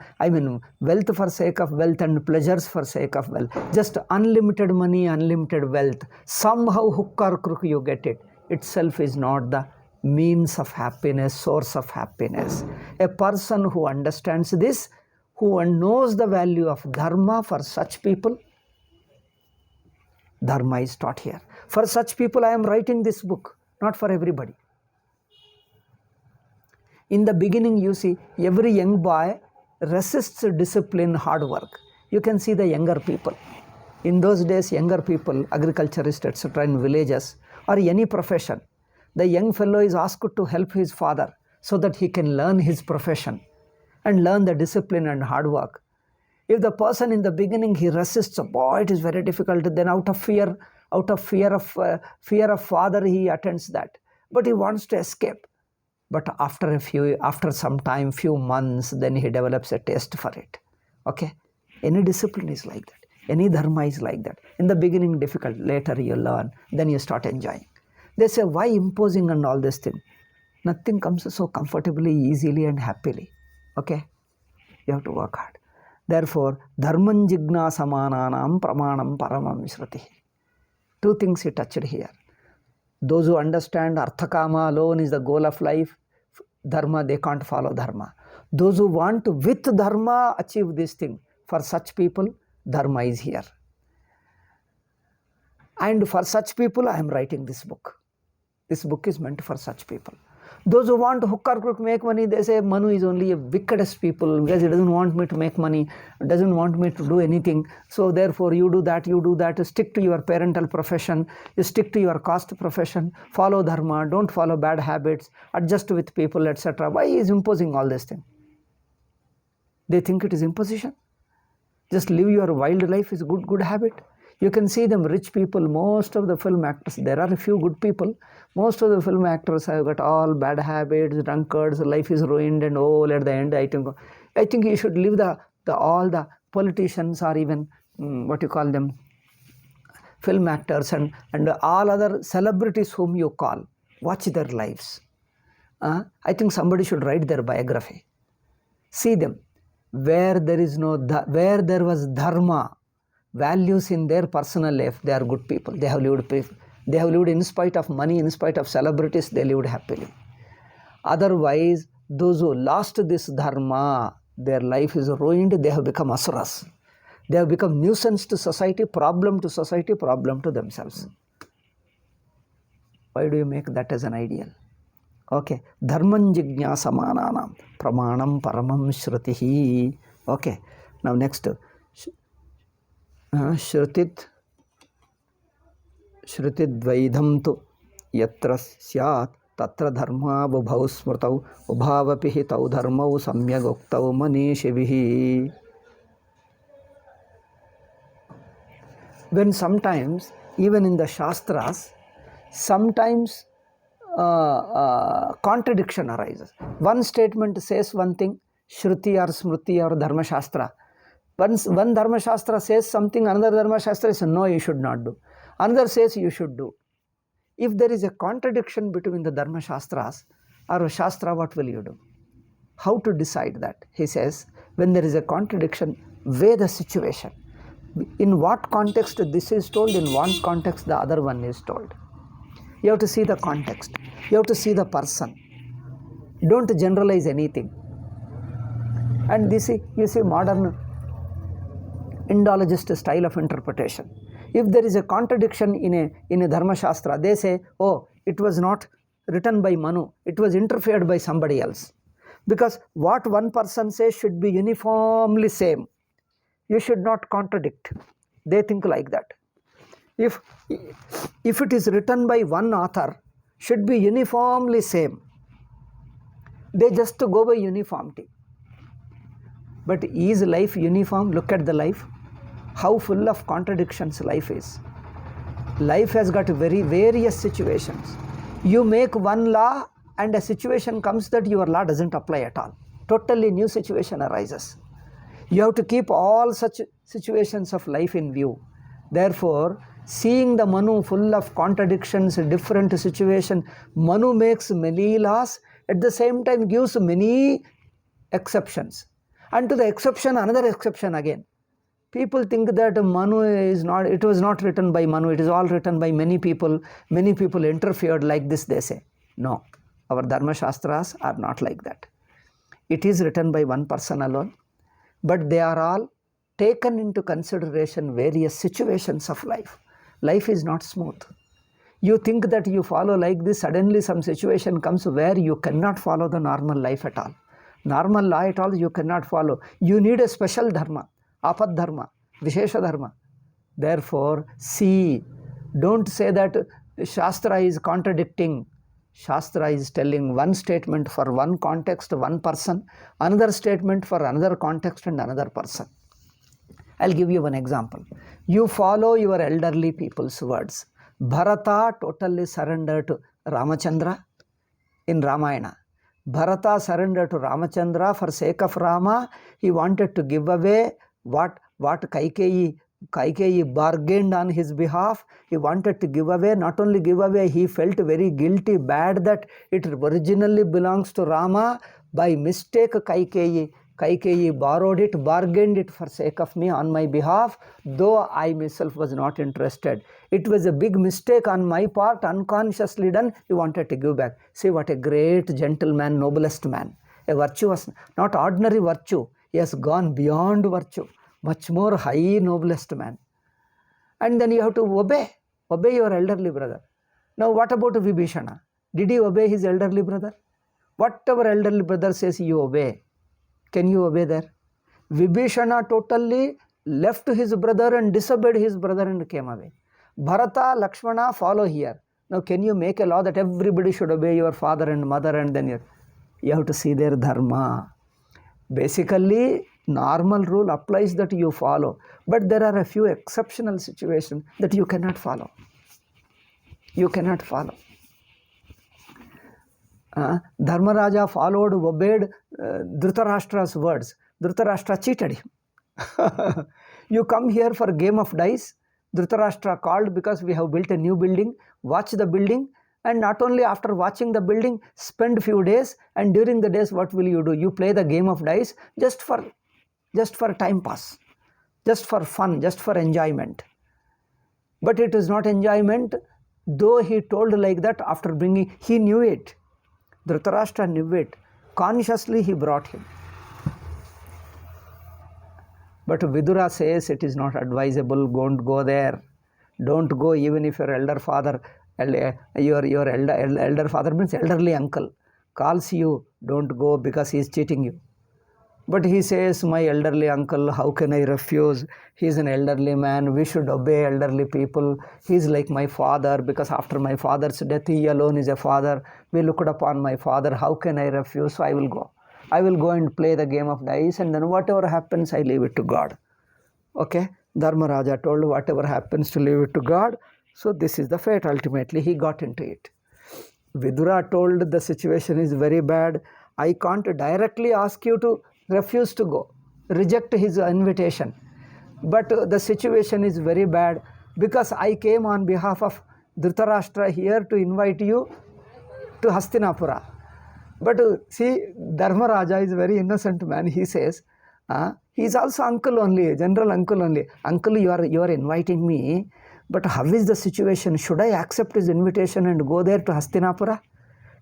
wealth for sake of wealth, and pleasures for sake of wealth. Just unlimited money, unlimited wealth. Somehow hook or crook you get it. Itself is not the means of happiness, source of happiness. A person who understands this, who knows the value of dharma, for such people, dharma is taught here. For such people I am writing this book, not for everybody. In the beginning, you see, every young boy resists discipline, hard work. You can see the younger people. In those days, younger people, agriculturists, etc., in villages, or any profession, the young fellow is asked to help his father so that he can learn his profession and learn the discipline and hard work. If the person in the beginning, he resists, boy, it is very difficult, then out of fear of father, he attends that. But he wants to escape. But after some time, few months, then he develops a taste for it. Okay? Any discipline is like that. Any dharma is like that. In the beginning, difficult. Later you learn. Then you start enjoying. They say, why imposing and all this thing? Nothing comes so comfortably, easily and happily. Okay? You have to work hard. Therefore, dharman jigna samananam pramanam paramam Smriti. Two things he touched here. Those who understand arthakama alone is the goal of life, dharma, they can't follow dharma. Those who want to, with dharma, achieve this thing, for such people, dharma is here. And for such people, I am writing this book. This book is meant for such people. Those who want hook or crook make money, they say Manu is only a wickedest people because he doesn't want me to make money, doesn't want me to do anything. So therefore you do that, stick to your parental profession, you stick to your caste profession, follow dharma, don't follow bad habits, adjust with people, etc. Why is imposing all this thing? They think it is imposition. Just live your wild life is good habit. You can see them rich people, most of the film actors, there are a few good people. Most of the film actors have got all bad habits, drunkards, life is ruined and all at the end. I think you should leave all the politicians or even what you call them, film actors and all other celebrities whom you call. Watch their lives. I think somebody should write their biography. See them. Where there was dharma, values in their personal life, they are good people. They have lived in spite of money, in spite of celebrities, they lived happily. Otherwise, those who lost this dharma, their life is ruined, they have become asuras. They have become nuisance to society, problem to themselves. Why do you make that as an ideal? Okay, dharman jignasamananam pramanam paramam shrutihi. Okay, now next, shrutit dvaidham tu yatra syat tatra dharma bubhau smrtau ubhavapi tau dharmau samyag uktau manishivihi. When sometimes, even in the Shastras, sometimes contradiction arises. One statement says one thing, Shruti or Smriti or Dharma Shastra. One Dharma Shastra says something, another Dharma Shastra says, no, you should not do. Another says you should do. If there is a contradiction between the Dharma Shastras or Shastra, what will you do? How to decide that? He says, when there is a contradiction, weigh the situation. In what context this is told, in what context the other one is told. You have to see the context. You have to see the person. Don't generalize anything. And this, you see, modern Indologist style of interpretation. If there is a contradiction in a Dharma Shastra, they say, oh, it was not written by Manu, it was interfered by somebody else. Because what one person says should be uniformly same. You should not contradict. They think like that. If it is written by one author, should be uniformly same. They just go by uniformity. But is life uniform? Look at the life. How full of contradictions life is. Life has got very various situations. You make one law and a situation comes that your law doesn't apply at all. Totally new situation arises. You have to keep all such situations of life in view. Therefore, seeing the Manu full of contradictions, different situation, Manu makes many laws, at the same time gives many exceptions. And to the exception, another exception again. People think that Manu is not, it was not written by Manu, it is all written by many people interfered like this, they say. No, our Dharma Shastras are not like that. It is written by one person alone, but they are all taken into consideration various situations of life. Life is not smooth. You think that you follow like this, suddenly some situation comes where you cannot follow the normal life at all. Normal law at all you cannot follow. You need a special dharma, apad dharma, vishesha dharma. Therefore, see, don't say that Shastra is contradicting. Shastra is telling one statement for one context, one person, another statement for another context and another person. I'll give you one example. You follow your elderly people's words. Bharata totally surrendered to Ramachandra in Ramayana. Bharata surrendered to Ramachandra for sake of Rama. He wanted to give away what Kaikeyi bargained on his behalf. He wanted to give away, not only give away, he felt very guilty, bad that it originally belongs to Rama. By mistake, Kaikeyi borrowed it, bargained it for sake of me on my behalf, though I myself was not interested. It was a big mistake on my part, unconsciously done. He wanted to give back. See what a great gentleman, noblest man. A virtuous, not ordinary virtue. He has gone beyond virtue. Much more high, noblest man. And then you have to obey your elderly brother. Now what about Vibhishana? Did he obey his elderly brother? Whatever elderly brother says, you obey. Can you obey there? Vibhishana totally left his brother and disobeyed his brother and came away. Bharata, Lakshmana follow here. Now can you make a law that everybody should obey your father and mother, and then you have to see their dharma. Basically, normal rule applies that you follow, but there are a few exceptional situations that you cannot follow. You cannot follow. Dharmaraja followed, obeyed Dhritarashtra's words. Dhritarashtra cheated him. You come here for a game of dice. Dhritarashtra called because we have built a new building. Watch the building, and not only after watching the building, spend few days, and during the days what will you do? You play the game of dice just for time pass, just for fun, just for enjoyment. But it is not enjoyment, though he told like that after bringing, he knew it. Dhritarashtra knew it. Consciously he brought him. But Vidura says it is not advisable, don't go there. Don't go even if your elder father, your elder father means elderly uncle, calls you, don't go because he is cheating you. But he says, my elderly uncle, how can I refuse? He is an elderly man, we should obey elderly people. He is like my father, because after my father's death, he alone is a father. We looked upon my father, how can I refuse? So I will go. I will go and play the game of dice, and then whatever happens, I leave it to God. Okay? Dharmaraja told whatever happens to leave it to God. So this is the fate. Ultimately, he got into it. Vidura told the situation is very bad. I can't directly ask you to refuse to go, reject his invitation. But the situation is very bad because I came on behalf of Dhritarashtra here to invite you to Hastinapura. But see, Dharmaraja is a very innocent man. He says, he is also uncle only, general uncle only. Uncle, you are inviting me, but how is the situation? Should I accept his invitation and go there to Hastinapura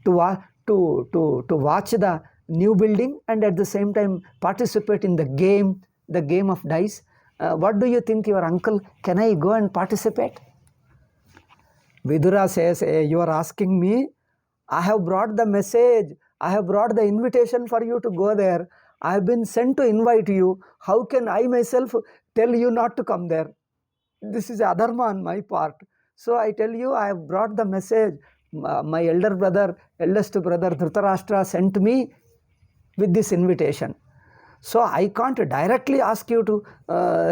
to watch the new building and at the same time participate in the game of dice? What do you think, your uncle? Can I go and participate? Vidura says, you are asking me? I have brought the message. I have brought the invitation for you to go there. I have been sent to invite you. How can I myself tell you not to come there? This is adharma on my part. So I tell you, I have brought the message. My eldest brother Dhritarashtra sent me with this invitation. So I can't directly ask you to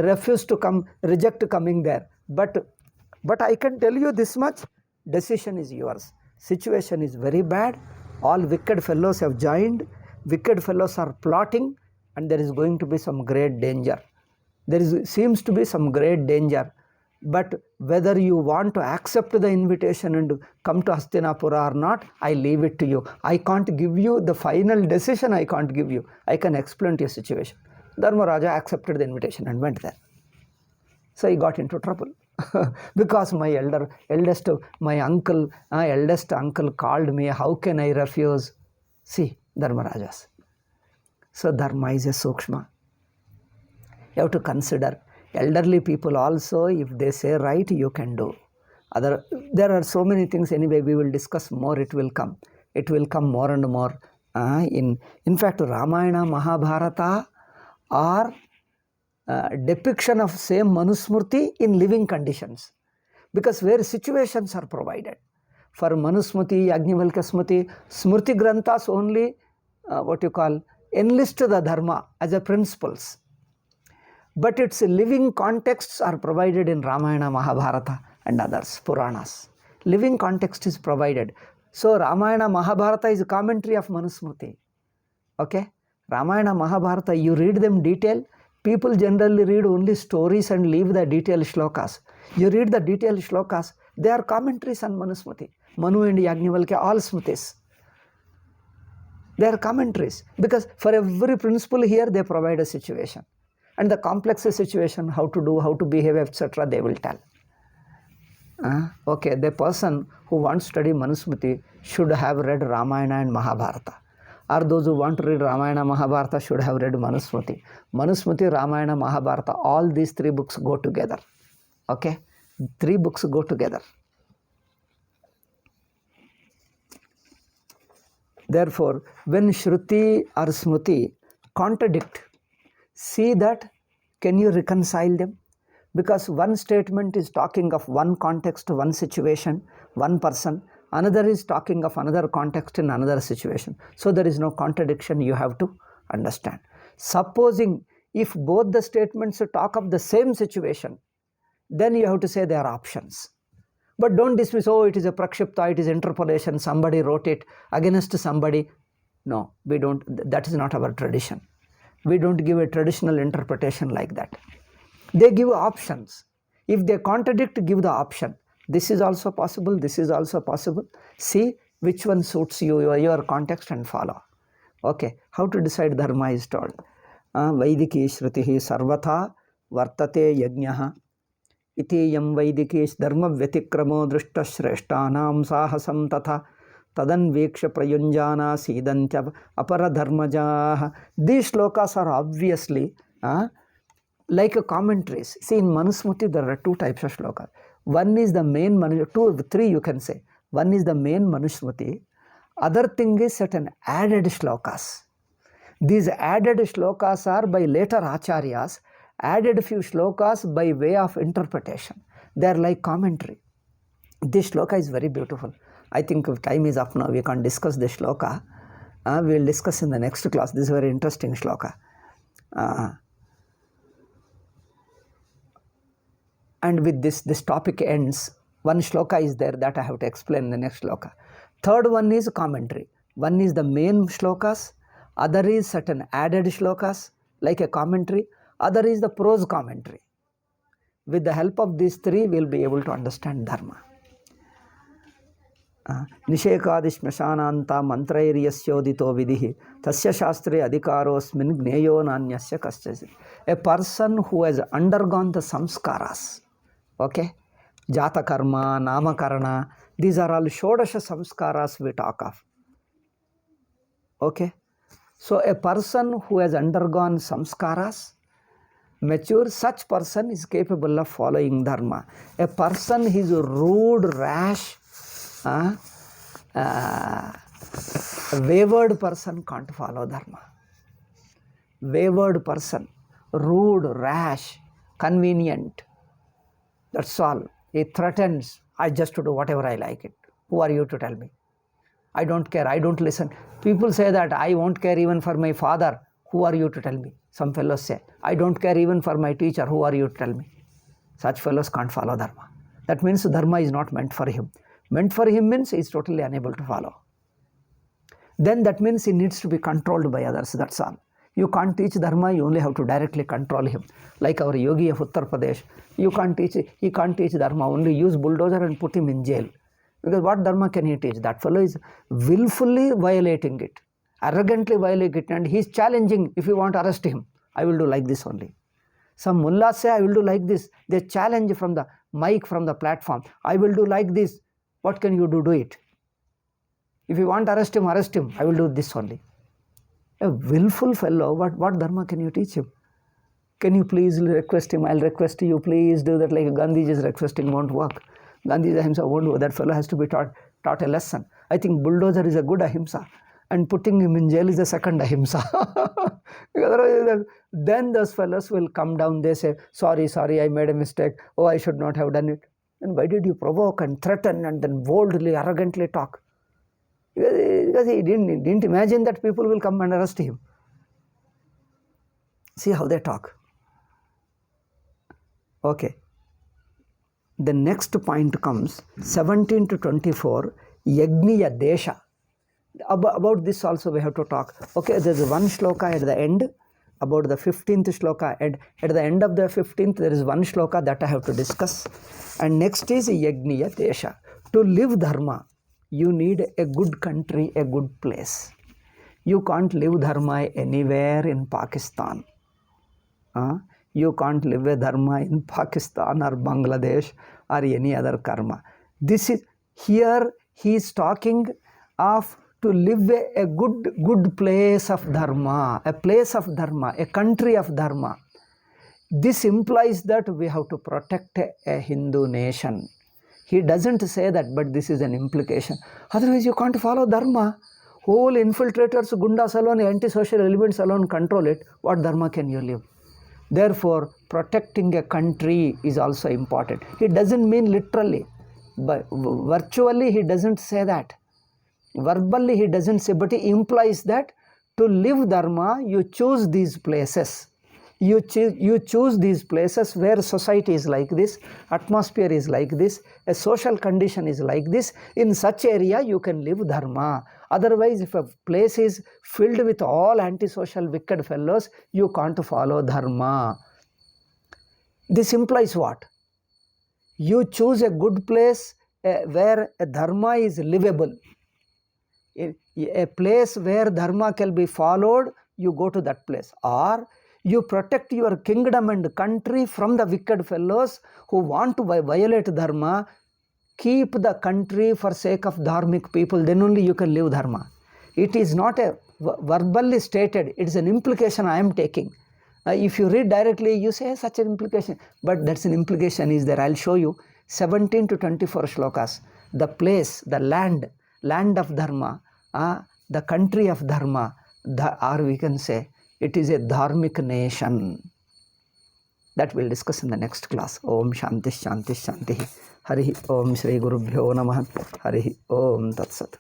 refuse to come, reject coming there. But I can tell you this much, decision is yours. Situation is very bad. All wicked fellows have joined. Wicked fellows are plotting, and there is going to be some great danger. Seems to be some great danger. But whether you want to accept the invitation and come to Hastinapura or not, I leave it to you. I can't give you the final decision. I can't give you. I can explain to your situation. Dharmaraja accepted the invitation and went there. So he got into trouble because my eldest uncle called me. How can I refuse? See, Dharmarajas. So dharma is a sukshma. You have to consider. Elderly people also, if they say right, you can do. There are so many things. Anyway, we will discuss more. It will come. It will come more and more. In fact, Ramayana, Mahabharata are depiction of same Manu Smriti in living conditions, because where situations are provided. For Manu Smriti, Yajnavalkya Smriti, Smriti Granthas only enlist the dharma as a principles. But its living contexts are provided in Ramayana, Mahabharata and others, Puranas. Living context is provided. So Ramayana, Mahabharata is a commentary of Manu Smriti. Okay? Ramayana, Mahabharata, you read them detail. People generally read only stories and leave the detailed shlokas. You read the detailed shlokas, they are commentaries on Manu Smriti. Manu and Yajnavalkya, all Smritis. They are commentaries, because for every principle here they provide a situation. And the complex situation, how to do, how to behave, etc., they will tell. Okay, the person who wants to study Manu Smriti should have read Ramayana and Mahabharata. Or those who want to read Ramayana, Mahabharata should have read Manu Smriti. Manu Smriti, Ramayana, Mahabharata, all these three books go together. Okay? Three books go together. Therefore, when Shruti or Smriti contradict, see that, can you reconcile them? Because one statement is talking of one context, one situation, one person, another is talking of another context in another situation. So there is no contradiction, you have to understand. Supposing if both the statements talk of the same situation, then you have to say they are options. But don't dismiss, oh, it is a prakshipta, it is interpolation, somebody wrote it against somebody. No, we don't, that is not our tradition. We don't give a traditional interpretation like that. They give options. If they contradict, give the option. This is also possible, this is also possible. See which one suits you, your context, and follow. Okay, how to decide dharma is told. Vaidiki Shrutihi sarvatha vartate yajnaha iti yam vaidiki dharma vyatikramo drishta shreshtanam sahasam tatha tadanveksha prayunjana sidantya aparadharmajaha. These shlokas are obviously like a commentaries. See, in Manu Smriti there are two types of shlokas. One is the main Manu, three you can say. One is the main Manu Smriti. Other thing is certain added shlokas. These added shlokas are by later acharyas, added few shlokas by way of interpretation. They are like commentary. This shloka is very beautiful. I think time is up now. We can't discuss this shloka. We will discuss in the next class. This is a very interesting shloka. And with this topic ends. One shloka is there that I have to explain in the next shloka. Third one is commentary. One is the main shlokas, other is certain added shlokas like a commentary, other is the prose commentary. With the help of these three, we will be able to understand dharma. Nishekadi shmashananta mantrairyasyodito vidhi tasya shastre adhikarosmin gneyo nanyasya kaschasi. A person who has undergone the samskaras, okay, jata karma, namakarana, these are all shodasha samskaras we talk of. Okay, so a person who has undergone samskaras, mature, such person is capable of following dharma. A person who is rude, rash, wayward person can't follow dharma. Wayward person, rude, rash, convenient, that's all. He threatens, I just do whatever I like it. Who are you to tell me? I don't care, I don't listen. People say that I won't care even for my father. Who are you to tell me? Some fellows say, I don't care even for my teacher. Who are you to tell me? Such fellows can't follow dharma. That means dharma is not meant for him. Meant for him means he is totally unable to follow. Then that means he needs to be controlled by others, that's all. You can't teach dharma, you only have to directly control him. Like our yogi of Uttar Pradesh, he can't teach dharma, only use bulldozer and put him in jail. Because what dharma can he teach? That fellow is willfully violating it, arrogantly violating it, and he is challenging, if you want to arrest him, I will do like this only. Some mullahs say, I will do like this. They challenge from the mic, from the platform, I will do like this. What can you do? Do it. If you want to arrest him, I will do this only. A willful fellow, what dharma can you teach him? Can you please request him? I'll request you, please do that. Like Gandhi is requesting, won't work. Gandhi is ahimsa, won't work. That fellow has to be taught a lesson. I think bulldozer is a good ahimsa, and putting him in jail is a second ahimsa. Then those fellows will come down, they say, sorry, I made a mistake. Oh, I should not have done it. Then why did you provoke and threaten and then boldly, arrogantly talk? Because he didn't imagine that people will come and arrest him. See how they talk. Okay. The next point comes 17 to 24, Yagniya Desha. About this also we have to talk. Okay, there is one shloka at the end about the 15th shloka, and at the end of the 15th there is one shloka that I have to discuss. And next is Yagniya Desha. To live dharma, you need a good country, a good place. You can't live dharma anywhere in Pakistan. You can't live a dharma in Pakistan or Bangladesh or any other karma. This is, here he is talking of to live a good place of dharma, a place of dharma, a country of dharma. This implies that we have to protect a Hindu nation. He doesn't say that, but this is an implication. Otherwise you can't follow dharma. whole infiltrators, gundas alone, antisocial elements alone control it, what dharma can you live? Therefore, protecting a country is also important. He doesn't mean literally, but virtually he doesn't say that. Verbally he doesn't say, but he implies that to live dharma, you choose these places. You choose these places where society is like this, atmosphere is like this, a social condition is like this. In such area, you can live dharma. Otherwise, if a place is filled with all antisocial, wicked fellows, you can't follow dharma. This implies what? You choose a good place where a dharma is livable. A place where dharma can be followed, you go to that place. Or you protect your kingdom and country from the wicked fellows who want to violate dharma. Keep the country for sake of dharmic people, then only you can live dharma. It is not a verbally stated, it is an implication I am taking. If you read directly, you say such an implication, but that's an implication is there. I'll show you 17 to 24 shlokas. The place, the land of dharma, the country of dharma, or we can say it is a dharmic nation. That we'll discuss in the next class. Om Shanti Shanti Shanti. Hari Om Shri Gurubhyo Namah. Hari Om Tat Sat.